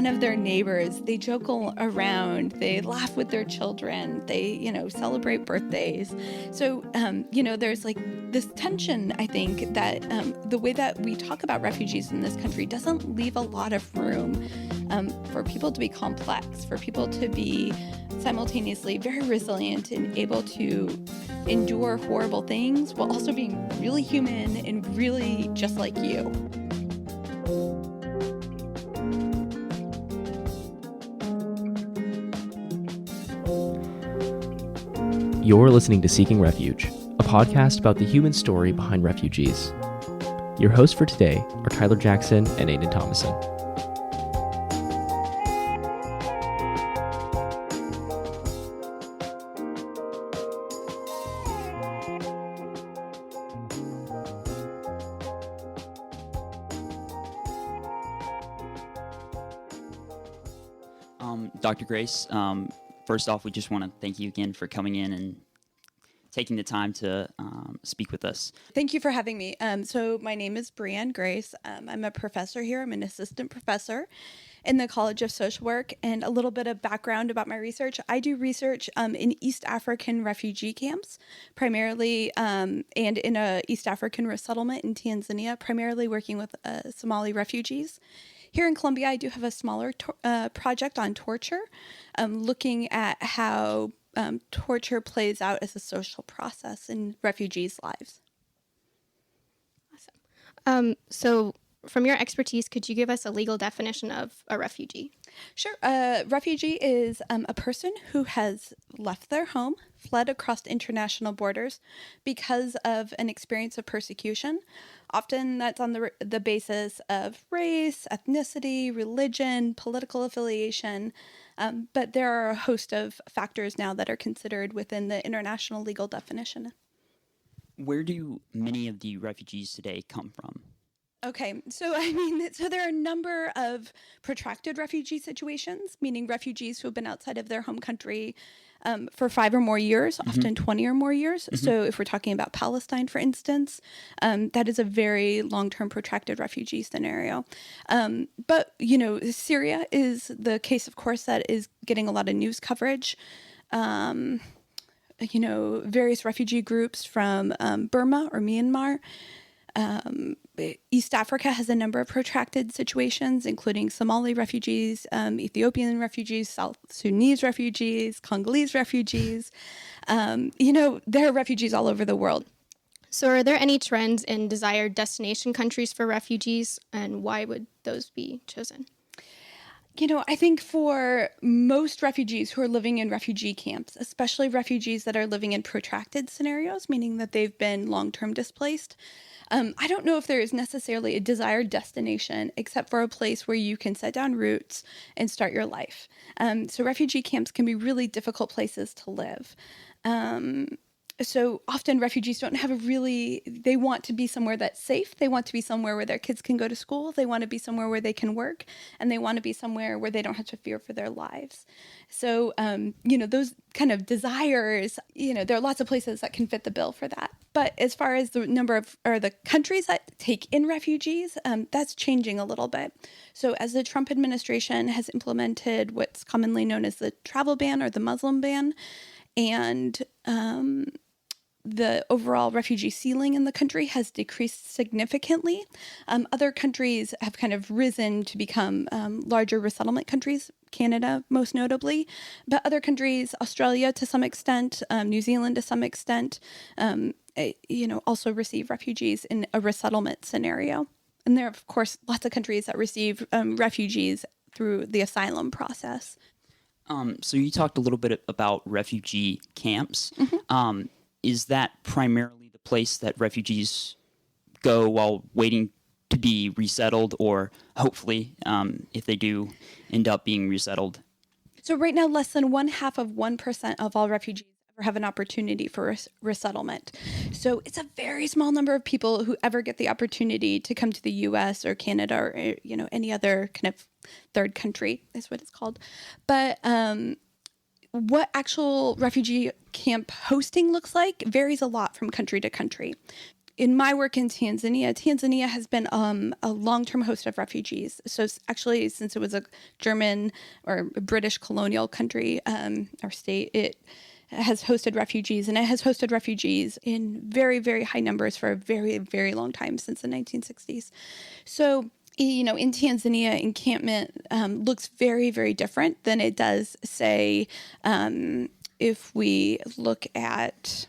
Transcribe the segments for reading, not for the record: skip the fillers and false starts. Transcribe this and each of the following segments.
fun of their neighbors. They joke around. They laugh with their children. They, celebrate birthdays. So, there's like this tension, I think, that the way that we talk about refugees in this country doesn't leave a lot of room for people to be complex, for people to be simultaneously very resilient and able to endure horrible things while also being really human and really just like you. You're listening to Seeking Refuge, a podcast about the human story behind refugees. Your hosts for today are Tyler Jackson and Aidan Thomason. Dr. Grace, first off, we just want to thank you again for coming in and taking the time to speak with us. Thank you for having me. So my name is Breanne Grace. I'm a professor here. I'm an assistant professor in the College of Social Work. And a little bit of background about my research. I do research in East African refugee camps, primarily, and in a East African resettlement in Tanzania, primarily working with Somali refugees. Here in Columbia, I do have a smaller project on torture, looking at how torture plays out as a social process in refugees' lives. Awesome. So from your expertise, could you give us a legal definition of a refugee? Sure. A refugee is a person who has left their home, fled across international borders because of an experience of persecution. Often that's on the basis of race, ethnicity, religion, political affiliation. But there are a host of factors now that are considered within the international legal definition. Where do many of the refugees today come from? Okay, so there are a number of protracted refugee situations, meaning refugees who have been outside of their home country for 5 or more years, often 20 or more years. So if we're talking about Palestine, for instance, that is a very long-term protracted refugee scenario. But, Syria is the case, of course, that is getting a lot of news coverage. Various refugee groups from Burma or Myanmar. East Africa has a number of protracted situations, including Somali refugees, Ethiopian refugees, South Sudanese refugees, Congolese refugees. There are refugees all over the world. So are there any trends in desired destination countries for refugees, and why would those be chosen? I think for most refugees who are living in refugee camps, especially refugees that are living in protracted scenarios, meaning that they've been long-term displaced, I don't know if there is necessarily a desired destination except for a place where you can set down roots and start your life. So refugee camps can be really difficult places to live. So often refugees don't have they want to be somewhere that's safe. They want to be somewhere where their kids can go to school. They want to be somewhere where they can work, and they want to be somewhere where they don't have to fear for their lives. So, those kind of desires, there are lots of places that can fit the bill for that. But as far as the the countries that take in refugees, that's changing a little bit. So as the Trump administration has implemented what's commonly known as the travel ban or the Muslim ban, and the overall refugee ceiling in the country has decreased significantly. Other countries have kind of risen to become larger resettlement countries, Canada most notably, but other countries, Australia to some extent, New Zealand to some extent, also receive refugees in a resettlement scenario. And there are, of course, lots of countries that receive refugees through the asylum process. So you talked a little bit about refugee camps. Is that primarily the place that refugees go while waiting to be resettled, or hopefully, if they do end up being resettled? So right now, less than 0.5% of all refugees ever have an opportunity for resettlement. So it's a very small number of people who ever get the opportunity to come to the U.S. or Canada or any other kind of third country is what it's called. But what actual refugee camp hosting looks like varies a lot from country to country. in my work in Tanzania, Tanzania has been a long-term host of refugees. So actually, since it was a German or British colonial country or state, it has hosted refugees, and it has hosted refugees in very, very high numbers for a very, very long time, since the 1960s. So, in Tanzania, encampment looks very, very different than it does, say, if we look at,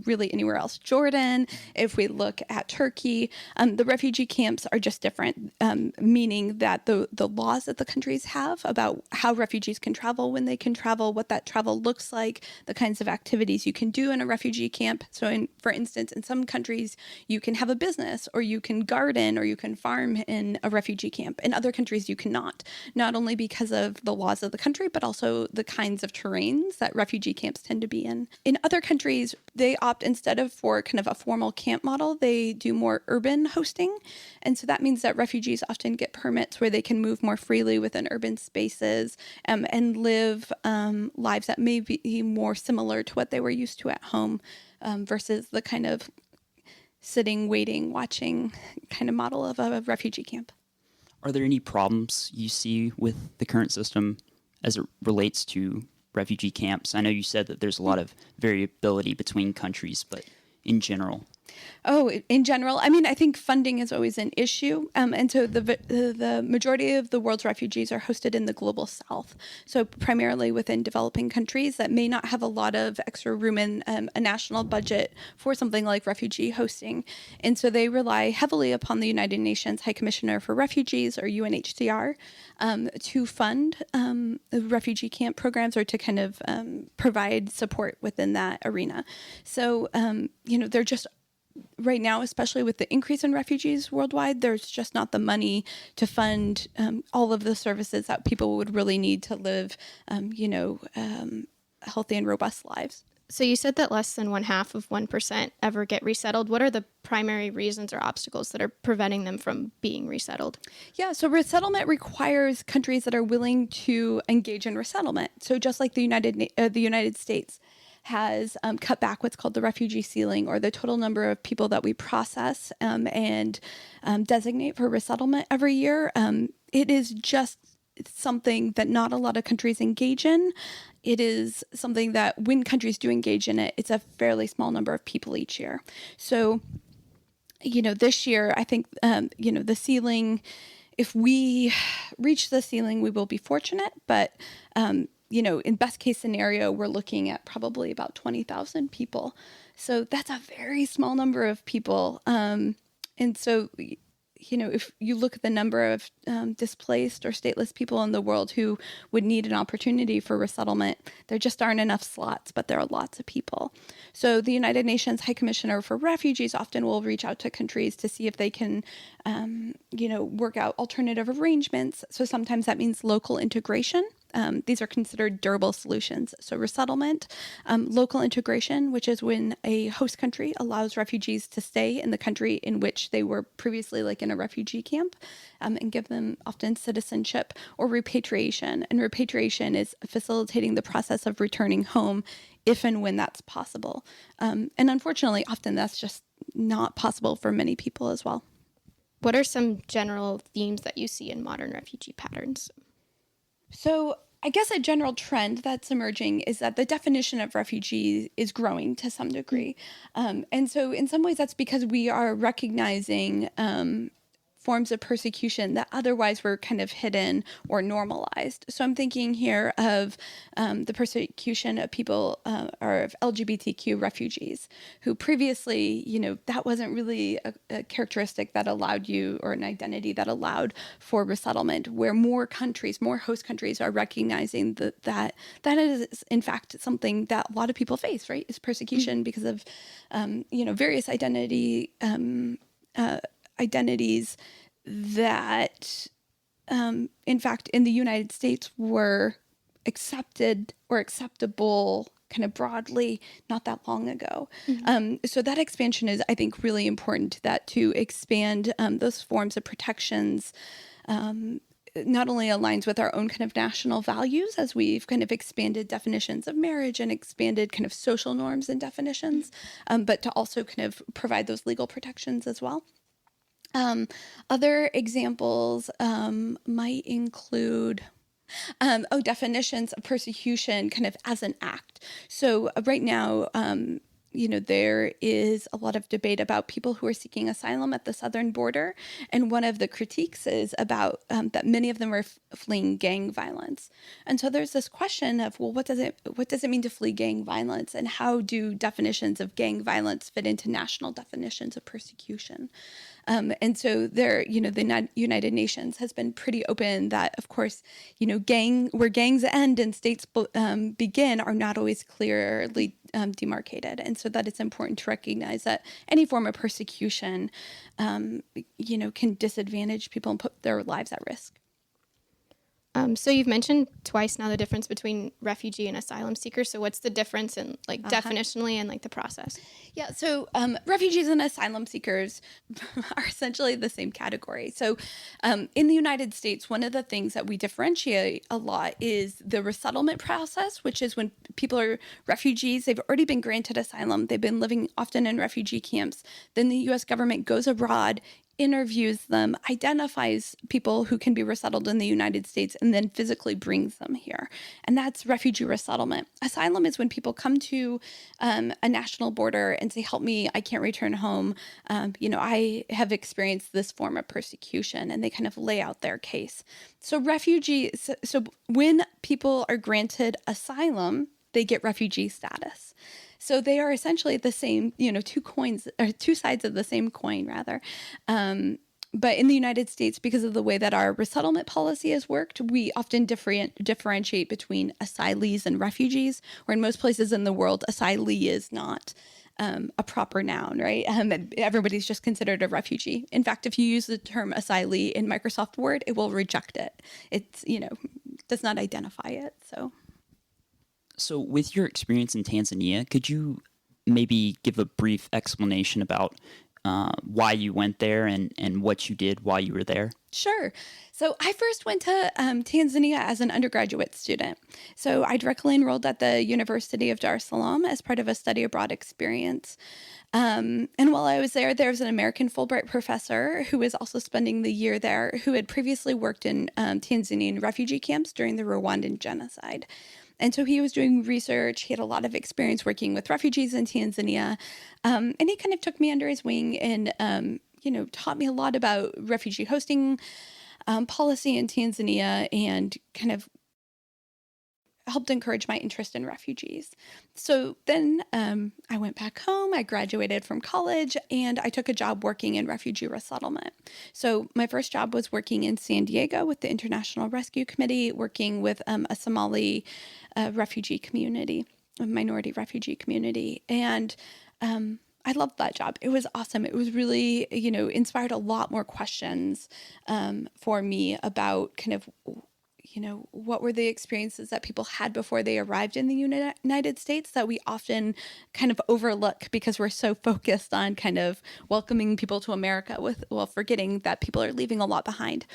really anywhere else, Jordan, if we look at Turkey, the refugee camps are just different, meaning that the laws that the countries have about how refugees can travel, when they can travel, what that travel looks like, the kinds of activities you can do in a refugee camp. So for instance, in some countries, you can have a business, or you can garden, or you can farm in a refugee camp. In other countries, you cannot, not only because of the laws of the country, but also the kinds of terrains that refugee camps tend to be in. In other countries, they opt, instead of for kind of a formal camp model, they do more urban hosting. And so that means that refugees often get permits where they can move more freely within urban spaces and live lives that may be more similar to what they were used to at home versus the kind of sitting, waiting, watching kind of model of a refugee camp. Are there any problems you see with the current system as it relates to refugee camps? I know you said that there's a lot of variability between countries, but in general. Oh, in general, I think funding is always an issue. And so the majority of the world's refugees are hosted in the global south. So primarily within developing countries that may not have a lot of extra room in a national budget for something like refugee hosting. And so they rely heavily upon the United Nations High Commissioner for Refugees, or UNHCR, to fund refugee camp programs, or to kind of provide support within that arena. So, they're just, right now, especially with the increase in refugees worldwide, there's just not the money to fund all of the services that people would really need to live, healthy and robust lives. So you said that less than 0.5% ever get resettled. What are the primary reasons or obstacles that are preventing them from being resettled? Yeah, so resettlement requires countries that are willing to engage in resettlement. So just like the United States has cut back what's called the refugee ceiling, or the total number of people that we process and designate for resettlement every year. It is just something that not a lot of countries engage in. It is something that when countries do engage in it, it's a fairly small number of people each year. So, this year, I think, the ceiling, if we reach the ceiling, we will be fortunate, but in best case scenario, we're looking at probably about 20,000 people. So that's a very small number of people. And so, if you look at the number of displaced or stateless people in the world who would need an opportunity for resettlement, there just aren't enough slots, but there are lots of people. So the United Nations High Commissioner for Refugees often will reach out to countries to see if they can, work out alternative arrangements. So sometimes that means local integration. These are considered durable solutions. So resettlement, local integration, which is when a host country allows refugees to stay in the country in which they were previously, like in a refugee camp, and give them often citizenship, or repatriation. And repatriation is facilitating the process of returning home if and when that's possible. And unfortunately, often that's just not possible for many people as well. What are some general themes that you see in modern refugee patterns? So I guess a general trend that's emerging is that the definition of refugee is growing to some degree. And so in some ways that's because we are recognizing forms of persecution that otherwise were kind of hidden or normalized. So I'm thinking here of the persecution of people or of LGBTQ refugees who previously, that wasn't really a characteristic that allowed you, or an identity that allowed for resettlement, where more host countries are recognizing that is in fact something that a lot of people face, right? Is persecution because of, various identities that, in fact, in the United States were accepted or acceptable kind of broadly not that long ago. So that expansion is, I think, really important, that to expand those forms of protections not only aligns with our own kind of national values as we've kind of expanded definitions of marriage and expanded kind of social norms and definitions, but to also kind of provide those legal protections as well. Other examples might include definitions of persecution kind of as an act. So right now, there is a lot of debate about people who are seeking asylum at the southern border. And one of the critiques is about that many of them are fleeing gang violence. And so there's this question of, well, what does it mean to flee gang violence? And how do definitions of gang violence fit into national definitions of persecution? And so the United Nations has been pretty open that, of course, where gangs end and states begin are not always clearly demarcated. And so that it's important to recognize that any form of persecution, can disadvantage people and put their lives at risk. So you've mentioned twice now the difference between refugee and asylum seekers. So what's the difference in definitionally and the process? Yeah, so refugees and asylum seekers are essentially the same category. So in the United States, one of the things that we differentiate a lot is the resettlement process, which is when people are refugees, they've already been granted asylum, they've been living often in refugee camps. Then the U.S. government goes abroad, interviews them, identifies people who can be resettled in the United States, and then physically brings them here. And that's refugee resettlement. Asylum is when people come to a national border and say, help me, I can't return home. I have experienced this form of persecution, and they kind of lay out their case. So so when people are granted asylum, they get refugee status. So they are essentially the same, two sides of the same coin, rather. But in the United States, because of the way that our resettlement policy has worked, we often differentiate between asylees and refugees, where in most places in the world, asylee is not a proper noun, right? Everybody's just considered a refugee. In fact, if you use the term asylee in Microsoft Word, it will reject it. It's, does not identify it, So with your experience in Tanzania, could you maybe give a brief explanation about why you went there and what you did while you were there? Sure. So I first went to Tanzania as an undergraduate student. So I directly enrolled at the University of Dar es Salaam as part of a study abroad experience. And while I was there was an American Fulbright professor who was also spending the year there, who had previously worked in Tanzanian refugee camps during the Rwandan genocide. And so he was doing research. He had a lot of experience working with refugees in Tanzania. And he kind of took me under his wing and, taught me a lot about refugee hosting policy in Tanzania and kind of helped encourage my interest in refugees. So then I went back home, I graduated from college, and I took a job working in refugee resettlement. So my first job was working in San Diego with the International Rescue Committee, working with a Somali refugee community, a minority refugee community. And I loved that job. It was awesome. It was really, inspired a lot more questions for me about kind of, what were the experiences that people had before they arrived in the United States that we often kind of overlook because we're so focused on kind of welcoming people to America forgetting that people are leaving a lot behind.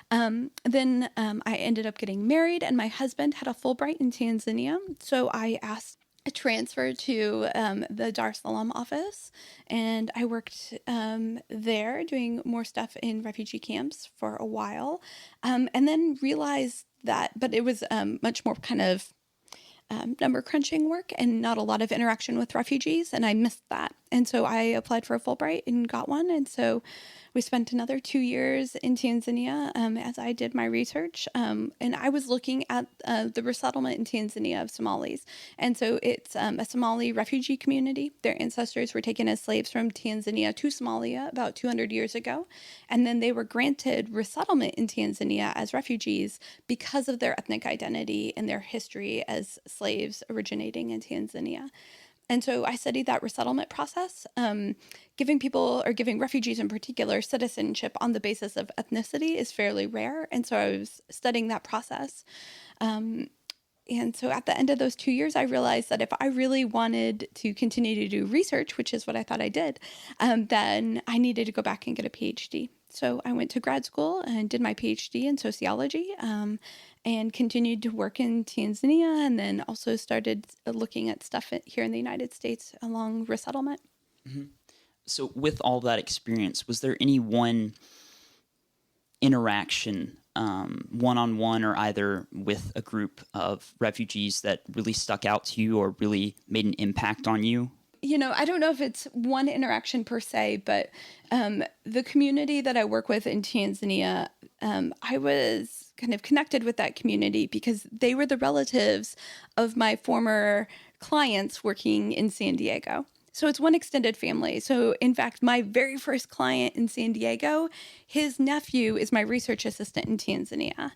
Then I ended up getting married, and my husband had a Fulbright in Tanzania. So I asked a transfer to the Dar es Salaam office, and I worked there doing more stuff in refugee camps for a while, and then realized that, but it was much more kind of number crunching work and not a lot of interaction with refugees, and I missed that. And so I applied for a Fulbright and got one, and so we spent another 2 years in Tanzania as I did my research. And I was looking at the resettlement in Tanzania of Somalis. And so it's a Somali refugee community. Their ancestors were taken as slaves from Tanzania to Somalia about 200 years ago. And then they were granted resettlement in Tanzania as refugees because of their ethnic identity and their history as slaves originating in Tanzania. And so I studied that resettlement process, giving refugees in particular citizenship on the basis of ethnicity is fairly rare. And so I was studying that process. And so at the end of those 2 years, I realized that if I really wanted to continue to do research, which is what I thought I did, then I needed to go back and get a PhD. So I went to grad school and did my PhD in sociology, and continued to work in Tanzania, and then also started looking at stuff here in the United States along resettlement. So with all that experience, was there any one interaction, one-on-one or either with a group of refugees that really stuck out to you or really made an impact on you? I don't know if it's one interaction per se, but the community that I work with in Tanzania, I was kind of connected with that community because they were the relatives of my former clients working in San Diego. So it's one extended family. So in fact, my very first client in San Diego, his nephew is my research assistant in Tanzania.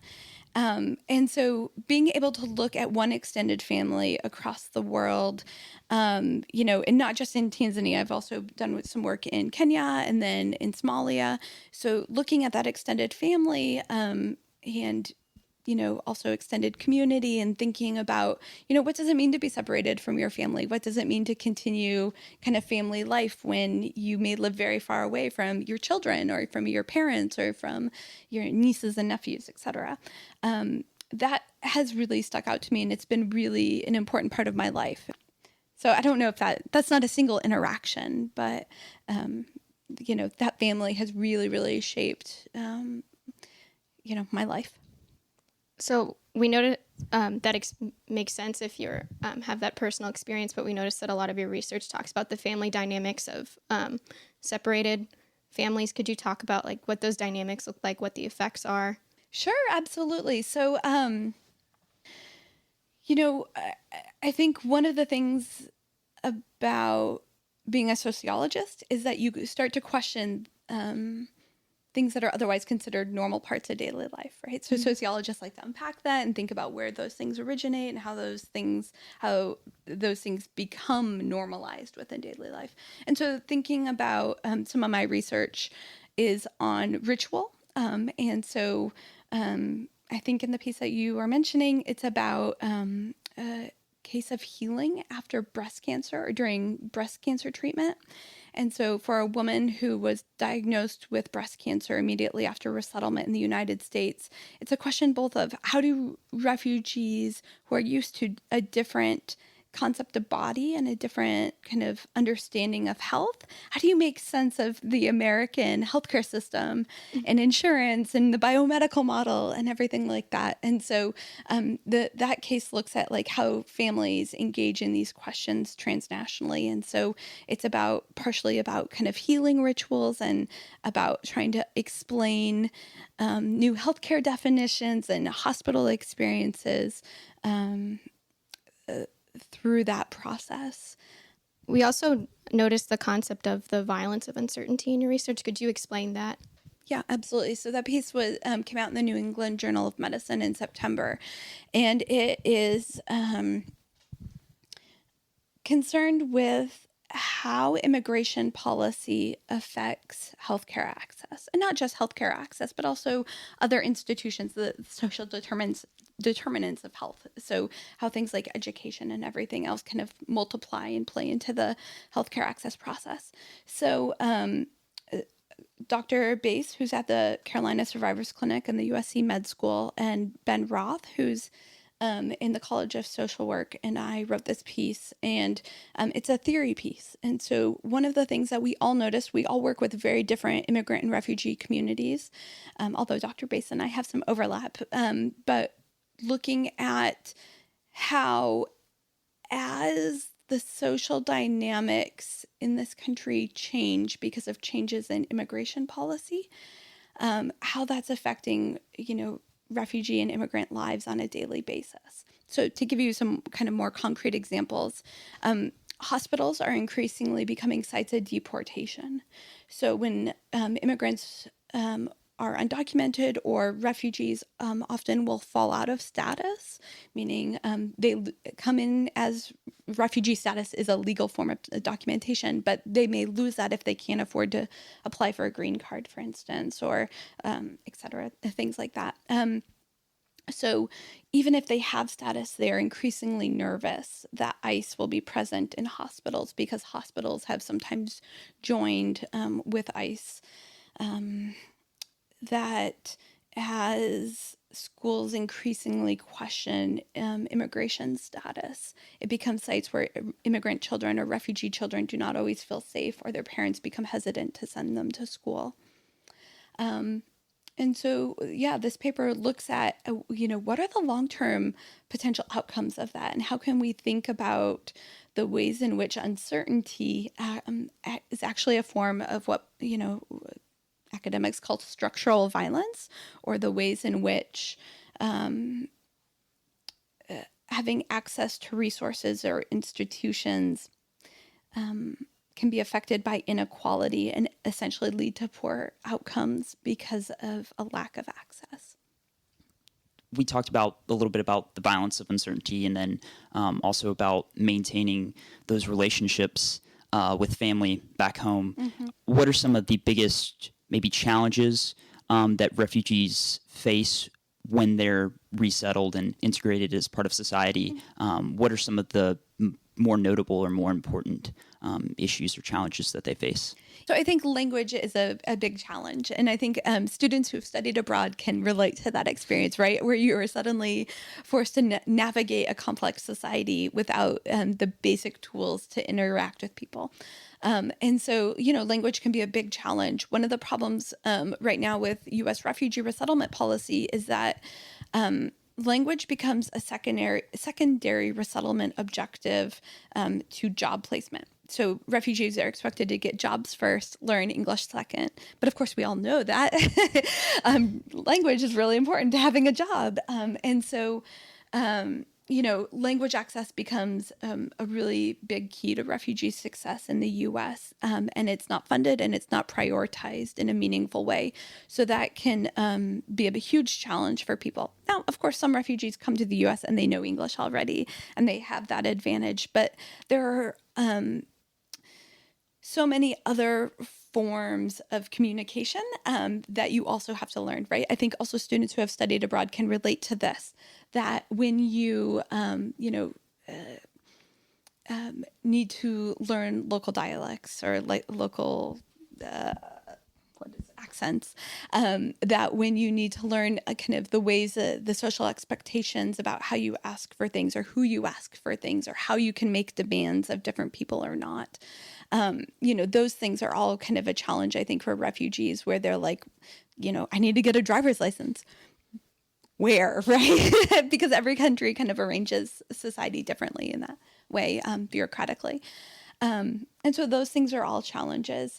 And so being able to look at one extended family across the world, and not just in Tanzania, I've also done some work in Kenya and then in Somalia. So looking at that extended family, and also extended community and thinking about, what does it mean to be separated from your family? What does it mean to continue kind of family life when you may live very far away from your children or from your parents or from your nieces and nephews, et cetera? That has really stuck out to me, and it's been really an important part of my life. So I don't know if that's not a single interaction, but, that family has really, really shaped, my life. So we noted that makes sense if you have that personal experience, but we noticed that a lot of your research talks about the family dynamics of separated families. Could you talk about like what those dynamics look like, what the effects are? Sure, absolutely. So, I think one of the things about being a sociologist is that you start to question things that are otherwise considered normal parts of daily life, right? So sociologists like to unpack that and think about where those things originate and how those things become normalized within daily life. And so thinking about some of my research is on ritual. And so I think in the piece that you are mentioning, it's about a case of healing after breast cancer or during breast cancer treatment. And so for a woman who was diagnosed with breast cancer immediately after resettlement in the United States, it's a question both of how do refugees who are used to a different concept of body and a different kind of understanding of health, how do you make sense of the American healthcare system and insurance and the biomedical model and everything like that? And so that case looks at like how families engage in these questions transnationally. And so it's partially about kind of healing rituals and about trying to explain new healthcare definitions and hospital experiences through that process. We also noticed the concept of the violence of uncertainty in your research. Could you explain that? Yeah, absolutely. So that piece came out in the New England Journal of Medicine in September, and it is concerned with how immigration policy affects healthcare access, and not just healthcare access, but also other institutions, the social determinants of health. So how things like education and everything else kind of multiply and play into the healthcare access process. So Dr. Bass, who's at the Carolina Survivors Clinic and the USC Med School, and Ben Roth, who's in the College of Social Work, and I wrote this piece, and it's a theory piece. And so one of the things that we all noticed, we all work with very different immigrant and refugee communities, although Dr. Bass and I have some overlap, but looking at how as the social dynamics in this country change because of changes in immigration policy, how that's affecting, refugee and immigrant lives on a daily basis. So to give you some kind of more concrete examples, hospitals are increasingly becoming sites of deportation. So when immigrants are undocumented or refugees often will fall out of status, meaning they come in as refugee status is a legal form of documentation, but they may lose that if they can't afford to apply for a green card, for instance, or et cetera, things like that. So even if they have status, they're increasingly nervous that ICE will be present in hospitals because hospitals have sometimes joined with ICE. That as schools increasingly question immigration status, it becomes sites where immigrant children or refugee children do not always feel safe, or their parents become hesitant to send them to school. And so, yeah, this paper looks at, what are the long-term potential outcomes of that? And how can we think about the ways in which uncertainty is actually a form of what, academics call structural violence, or the ways in which having access to resources or institutions can be affected by inequality and essentially lead to poor outcomes because of a lack of access. We talked a little bit about the violence of uncertainty, and then also about maintaining those relationships with family back home. Mm-hmm. What are some of the biggest maybe challenges that refugees face when they're resettled and integrated as part of society? Mm-hmm. What are some of the more notable or more important issues or challenges that they face? So I think language is a big challenge. And I think students who've studied abroad can relate to that experience, right? Where you are suddenly forced to navigate a complex society without the basic tools to interact with people. And so, language can be a big challenge. One of the problems right now with U.S. refugee resettlement policy is that language becomes a secondary resettlement objective to job placement. So refugees are expected to get jobs first, learn English second. But of course, we all know that language is really important to having a job. And so, language access becomes a really big key to refugee success in the U.S. And it's not funded and it's not prioritized in a meaningful way. So that can be a huge challenge for people. Now, of course, some refugees come to the U.S. and they know English already and they have that advantage. But there are so many other forms of communication that you also have to learn, right? I think also students who have studied abroad can relate to this, that when you, need to learn local dialects or local accents, that when you need to learn kind of the ways, the social expectations about how you ask for things or who you ask for things or how you can make demands of different people or not. Those things are all kind of a challenge, I think, for refugees where they're like, I need to get a driver's license. Where, right? Because every country kind of arranges society differently in that way, bureaucratically. And so those things are all challenges.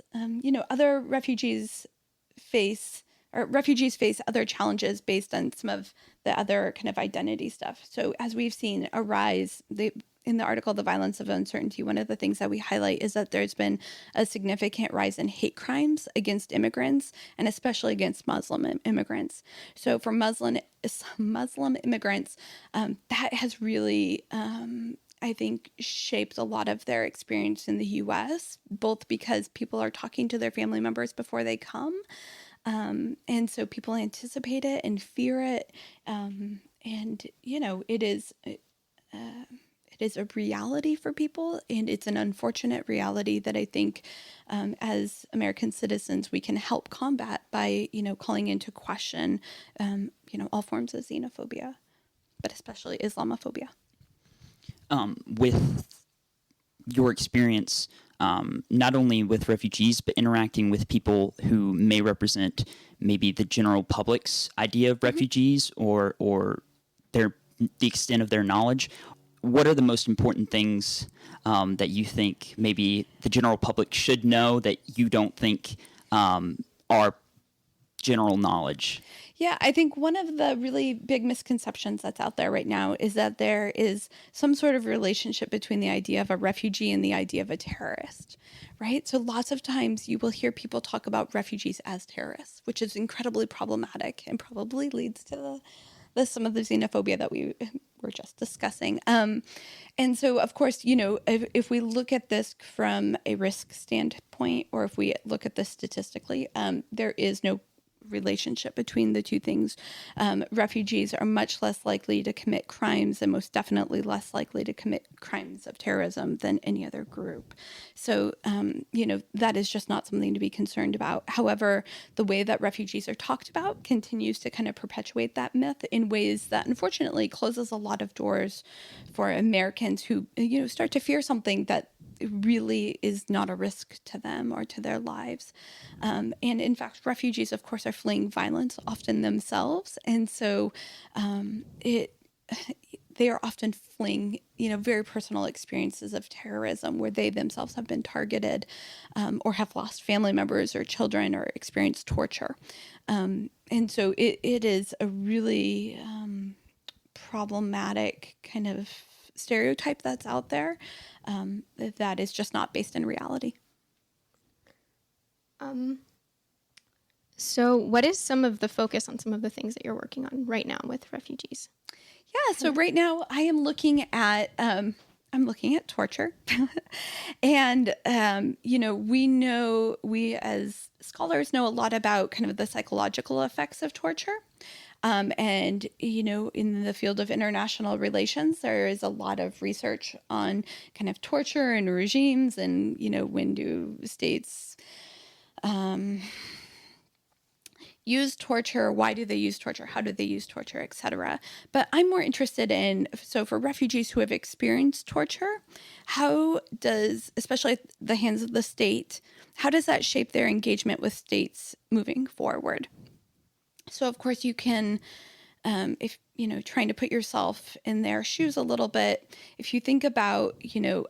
Other refugees face other challenges based on some of the other kind of identity stuff. So as we've seen a rise, in the article, The Violence of Uncertainty, one of the things that we highlight is that there's been a significant rise in hate crimes against immigrants and especially against Muslim immigrants. So for Muslim immigrants, that has really, I think, shaped a lot of their experience in the U.S., both because people are talking to their family members before they come. And so people anticipate it and fear it. It is a reality for people, and it's an unfortunate reality that I think as American citizens we can help combat by, calling into question, all forms of xenophobia, but especially Islamophobia. With your experience, not only with refugees, but interacting with people who may represent maybe the general public's idea of refugees or the extent of their knowledge, what are the most important things that you think maybe the general public should know that you don't think are general knowledge? Yeah, I think one of the really big misconceptions that's out there right now is that there is some sort of relationship between the idea of a refugee and the idea of a terrorist, right? So lots of times you will hear people talk about refugees as terrorists, which is incredibly problematic and probably leads to some of the xenophobia that we were just discussing. And so, of course, if we look at this from a risk standpoint, or if we look at this statistically, there is no relationship between the two things. Refugees are much less likely to commit crimes and most definitely less likely to commit crimes of terrorism than any other group. So, that is just not something to be concerned about. However, the way that refugees are talked about continues to kind of perpetuate that myth in ways that unfortunately closes a lot of doors for Americans who, start to fear something that really is not a risk to them or to their lives. And in fact, refugees, of course, are fleeing violence often themselves. And so they are often fleeing, very personal experiences of terrorism where they themselves have been targeted or have lost family members or children or experienced torture. And so it is a really problematic kind of stereotype that's out there that is just not based in reality. So what is some of the focus on some of the things that you're working on right now with refugees? Yeah, so right now I am looking at torture. And we as scholars know a lot about kind of the psychological effects of torture. And in the field of international relations, there is a lot of research on kind of torture and regimes and, when do states use torture, why do they use torture, how do they use torture, etc. But I'm more interested in, so for refugees who have experienced torture, how does, especially at the hands of the state, how does that shape their engagement with states moving forward? So, of course, you can, if, trying to put yourself in their shoes a little bit, if you think about,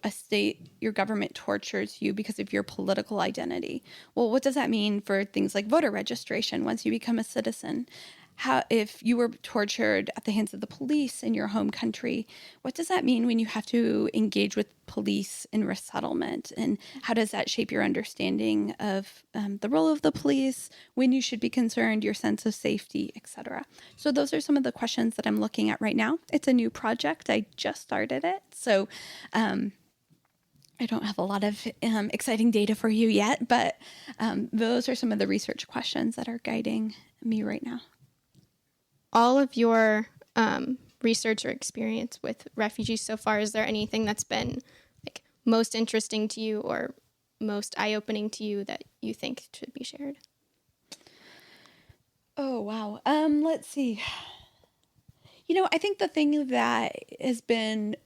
a state, your government tortures you because of your political identity. Well, what does that mean for things like voter registration once you become a citizen? How, if you were tortured at the hands of the police in your home country, what does that mean when you have to engage with police in resettlement? And how does that shape your understanding of the role of the police, when you should be concerned, your sense of safety, etc.? So those are some of the questions that I'm looking at right now. It's a new project. I just started it. So I don't have a lot of exciting data for you yet, but those are some of the research questions that are guiding me right now. All of your research or experience with refugees so far, is there anything that's been like most interesting to you or most eye-opening to you that you think should be shared? Oh, wow. Let's see. I think the thing that has been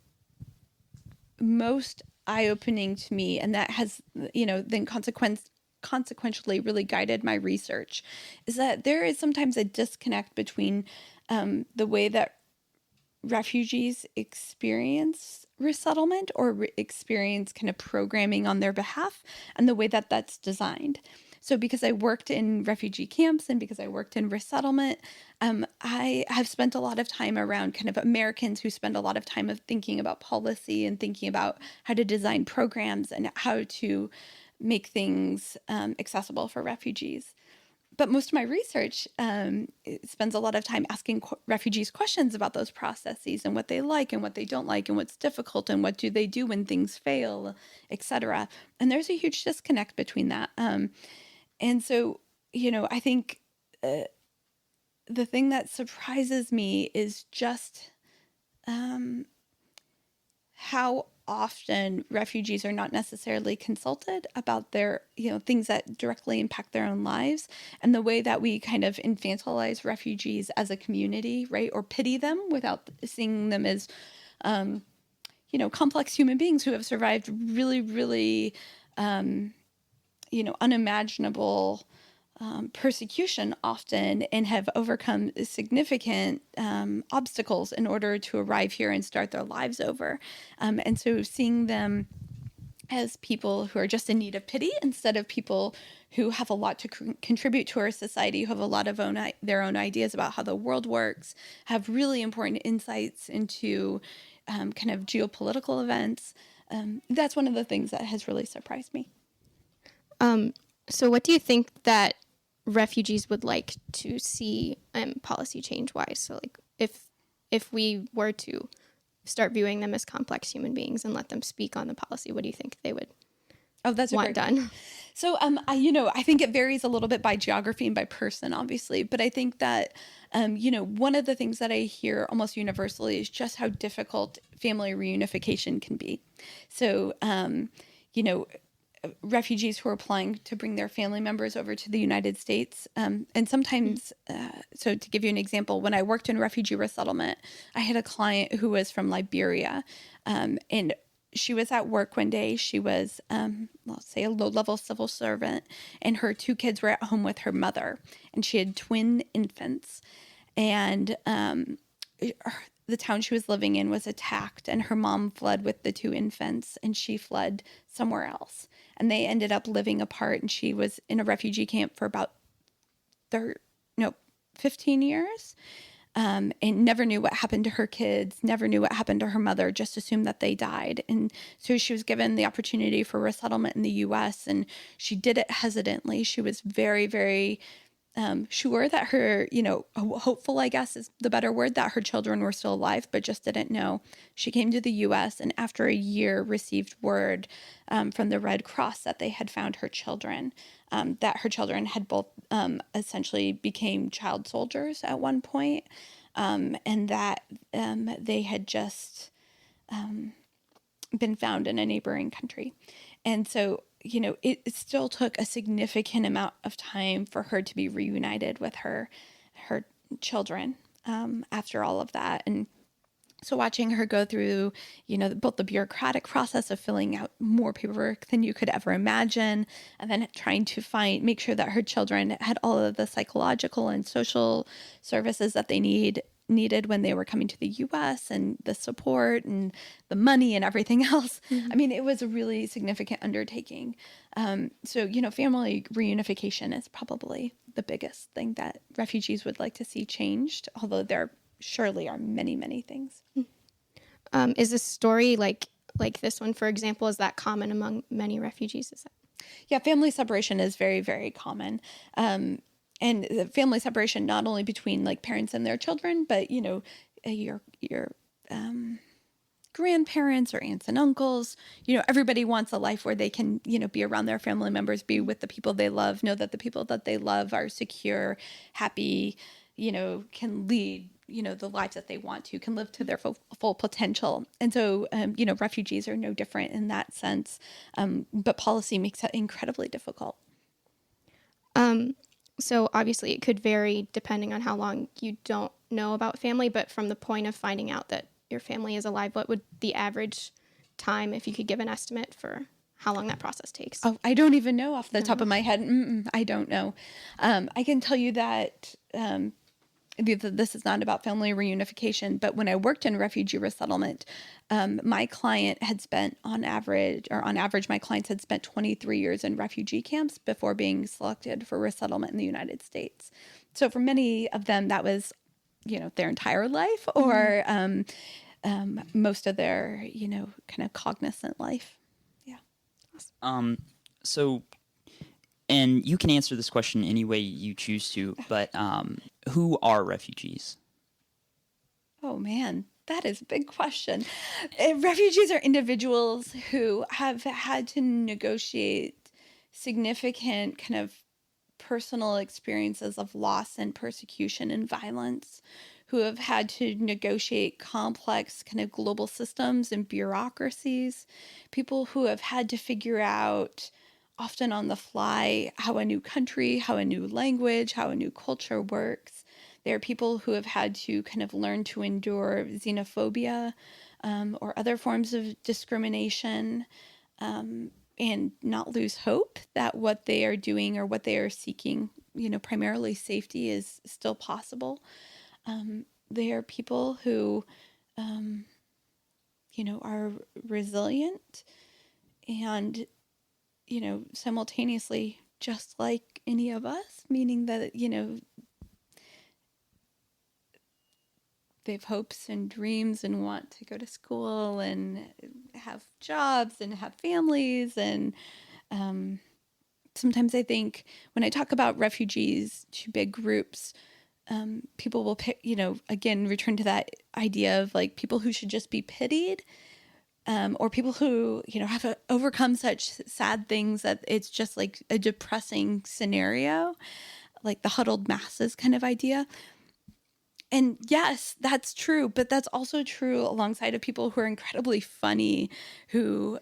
most eye-opening to me, and that has, then consequentially really guided my research, is that there is sometimes a disconnect between the way that refugees experience resettlement or experience kind of programming on their behalf and the way that that's designed. So because I worked in refugee camps and because I worked in resettlement, I have spent a lot of time around kind of Americans who spend a lot of time of thinking about policy and thinking about how to design programs and how to make things accessible for refugees. But most of my research spends a lot of time asking refugees questions about those processes and what they like and what they don't like and what's difficult and what do they do when things fail, etc. And there's a huge disconnect between that. And so, I think the thing that surprises me is just how often refugees are not necessarily consulted about their, things that directly impact their own lives, and the way that we kind of infantilize refugees as a community, right? Or pity them without seeing them as, complex human beings who have survived really, really, unimaginable persecution often and have overcome significant obstacles in order to arrive here and start their lives over. And so seeing them as people who are just in need of pity instead of people who have a lot to contribute to our society, who have a lot of their own ideas about how the world works, have really important insights into kind of geopolitical events. That's one of the things that has really surprised me. So what do you think that refugees would like to see policy change-wise? So like if we were to start viewing them as complex human beings and let them speak on the policy, what do you think they would want done? So, I think it varies a little bit by geography and by person, obviously. But I think that, one of the things that I hear almost universally is just how difficult family reunification can be. So, refugees who are applying to bring their family members over to the United States. And sometimes, so to give you an example, when I worked in refugee resettlement, I had a client who was from Liberia. And she was at work one day. She was, let's say, a low-level civil servant, and her two kids were at home with her mother. And she had twin infants. And the town she was living in was attacked, and her mom fled with the two infants, and she fled somewhere else. And they ended up living apart, and she was in a refugee camp for about 15 years, and never knew what happened to her kids, never knew what happened to her mother, just assumed that they died. And so she was given the opportunity for resettlement in the U.S., and she did it hesitantly. She was very, very sure that her, hopeful, I guess is the better word, that her children were still alive, but just didn't know. She came to the U.S. and after a year received word from the Red Cross that they had found her children, that her children had both essentially became child soldiers at one point, and that they had just been found in a neighboring country. And so it still took a significant amount of time for her to be reunited with her children after all of that. And so watching her go through, both the bureaucratic process of filling out more paperwork than you could ever imagine, and then trying to make sure that her children had all of the psychological and social services that they needed when they were coming to the U.S., and the support and the money and everything else. Mm-hmm. I mean, it was a really significant undertaking. So, family reunification is probably the biggest thing that refugees would like to see changed, although there surely are many, many things. Is this story like this one, for example, is that common among many refugees? Yeah, family separation is very, very common. And the family separation, not only between parents and their children, but, your grandparents or aunts and uncles, everybody wants a life where they can, be around their family members, be with the people they love, know that the people that they love are secure, happy, can lead, the lives that they want to, can live to their full potential. And so, refugees are no different in that sense. But policy makes that incredibly difficult. So obviously it could vary depending on how long you don't know about family, but from the point of finding out that your family is alive, what would the average time, if you could give an estimate for how long that process takes? Oh, I don't even know off the top of my head. I don't know. I can tell you that this is not about family reunification, but when I worked in refugee resettlement, my client had spent on average, my clients had spent 23 years in refugee camps before being selected for resettlement in the United States. So for many of them, that was, their entire life, or most of their, kind of cognizant life. Yeah. So, and you can answer this question any way you choose to, but who are refugees? Oh, man, that is a big question. Refugees are individuals who have had to negotiate significant kind of personal experiences of loss and persecution and violence, who have had to negotiate complex kind of global systems and bureaucracies, people who have had to figure out, often on the fly, how a new country, how a new language, how a new culture works. There are people who have had to kind of learn to endure xenophobia or other forms of discrimination, and not lose hope that what they are doing or what they are seeking, primarily safety, is still possible. There are people who, are resilient and, simultaneously just like any of us, meaning that, they have hopes and dreams and want to go to school and have jobs and have families. And sometimes I think when I talk about refugees to big groups, people will pick, again, return to that idea of people who should just be pitied. or people who, have overcome such sad things that it's just like a depressing scenario, like the huddled masses kind of idea. And yes, that's true, but that's also true alongside of people who are incredibly funny, who,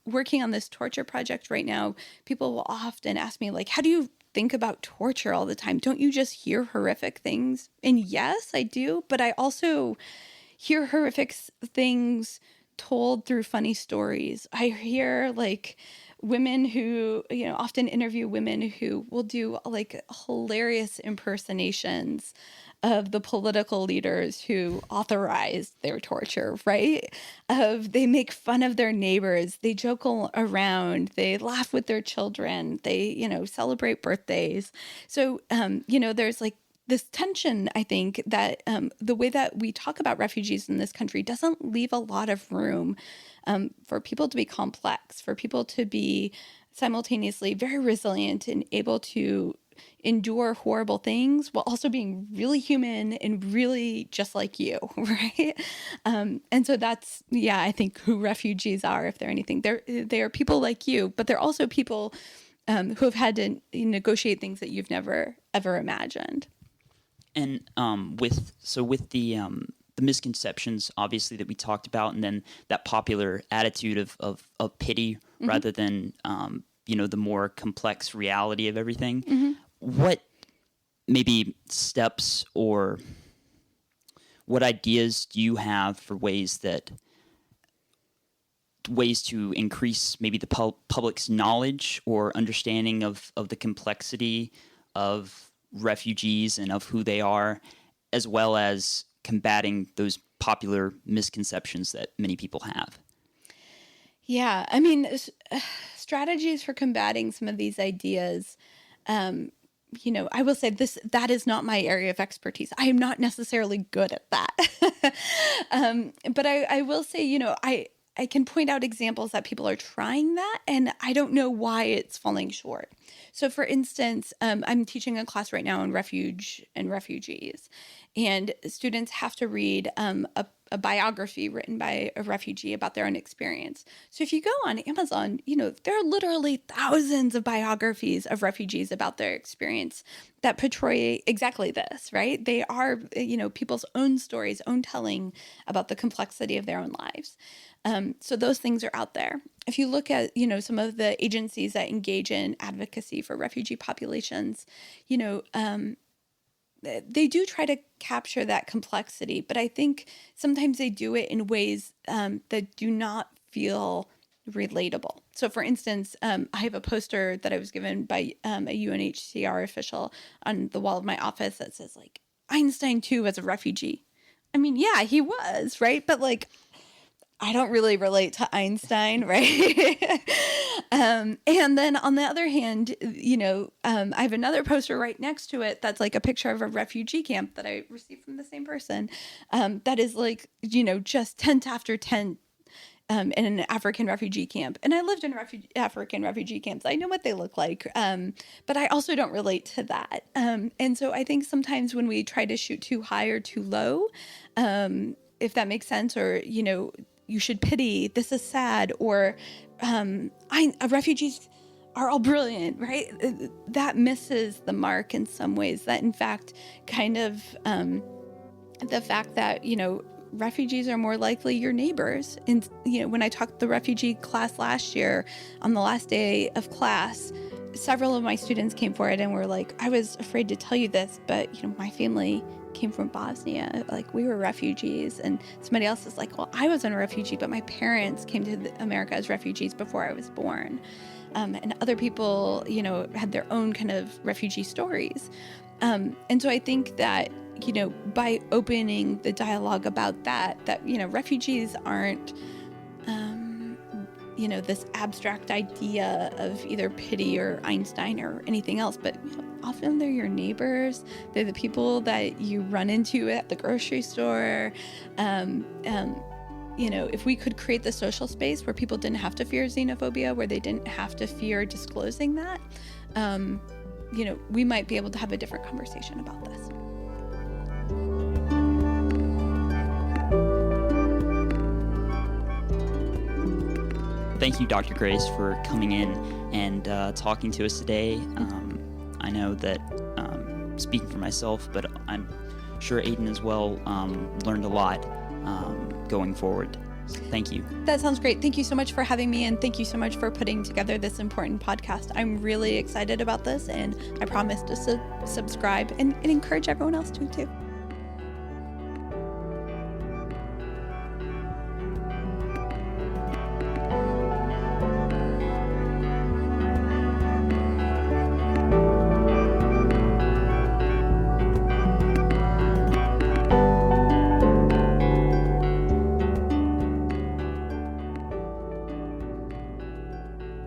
working on this torture project right now, people will often ask me, like, how do you think about torture all the time? Don't you just hear horrific things? And yes, I do, but I also hear horrific things told through funny stories. I hear like women who, often interview women who will do like hilarious impersonations of the political leaders who authorized their torture, right? They make fun of their neighbors, they joke around, they laugh with their children, they, celebrate birthdays. So, there's like this tension, I think, that the way that we talk about refugees in this country doesn't leave a lot of room for people to be complex, for people to be simultaneously very resilient and able to endure horrible things while also being really human and really just like you, right? And so that's, I think who refugees are, if they're anything. They are people like you, but they're also people who have had to negotiate things that you've never, ever imagined. And with the misconceptions, obviously, that we talked about, and then that popular attitude of pity rather than the more complex reality of everything. What maybe steps or what ideas do you have for ways to increase maybe the public's knowledge or understanding of the complexity of refugees and of who they are, as well as combating those popular misconceptions that many people have? Yeah, I mean, strategies for combating some of these ideas. I will say that is not my area of expertise. I am not necessarily good at that. But I will say, I can point out examples that people are trying that, and I don't know why it's falling short. So for instance, I'm teaching a class right now on refuge and refugees, and students have to read a biography written by a refugee about their own experience. So if you go on Amazon, there are literally thousands of biographies of refugees about their experience that portray exactly this, right? They are, people's own stories, own telling about the complexity of their own lives. So those things are out there. If you look at, some of the agencies that engage in advocacy for refugee populations, they do try to capture that complexity, but I think sometimes they do it in ways that do not feel relatable. So for instance, I have a poster that I was given by a UNHCR official on the wall of my office that says, like, Einstein too was a refugee. I mean, yeah, he was, right? But like, I don't really relate to Einstein, right? And then on the other hand, I have another poster right next to it that's like a picture of a refugee camp that I received from the same person. That is like, just tent after tent in an African refugee camp. And I lived in African refugee camps. I know what they look like, but I also don't relate to that. And so I think sometimes when we try to shoot too high or too low, if that makes sense, or, you should pity, this is sad, or refugees are all brilliant, right? That misses the mark in some ways. That, in fact, kind of the fact that, refugees are more likely your neighbors. And, when I talked to the refugee class last year, on the last day of class, several of my students came forward and were like, I was afraid to tell you this, but, my family came from Bosnia, like we were refugees. And somebody else is like, well, I wasn't a refugee, but my parents came to America as refugees before I was born. And other people, had their own kind of refugee stories. And so I think that, by opening the dialogue about that, refugees aren't, this abstract idea of either pity or Einstein or anything else, but often they're your neighbors. They're the people that you run into at the grocery store. If we could create the social space where people didn't have to fear xenophobia, where they didn't have to fear disclosing that, we might be able to have a different conversation about this. thank you, Dr. Grace, for coming in and talking to us today. I know that, speaking for myself, but I'm sure Aidan as well, learned a lot going forward. So thank you. That sounds great. Thank you so much for having me, and thank you so much for putting together this important podcast. I'm really excited about this, and I promise to subscribe and encourage everyone else to too.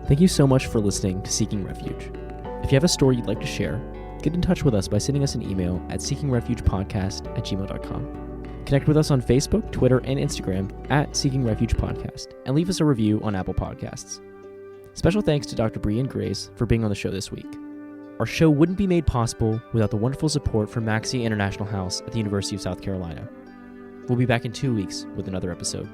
Thank you so much for listening to Seeking Refuge. If you have a story you'd like to share, get in touch with us by sending us an email at seekingrefugepodcast@gmail.com. Connect with us on Facebook, Twitter, and Instagram at Seeking Refuge Podcast, and leave us a review on Apple Podcasts. Special thanks to Dr. Breanne Grace for being on the show this week. Our show wouldn't be made possible without the wonderful support from Maxey International House at the University of South Carolina. We'll be back in 2 weeks with another episode.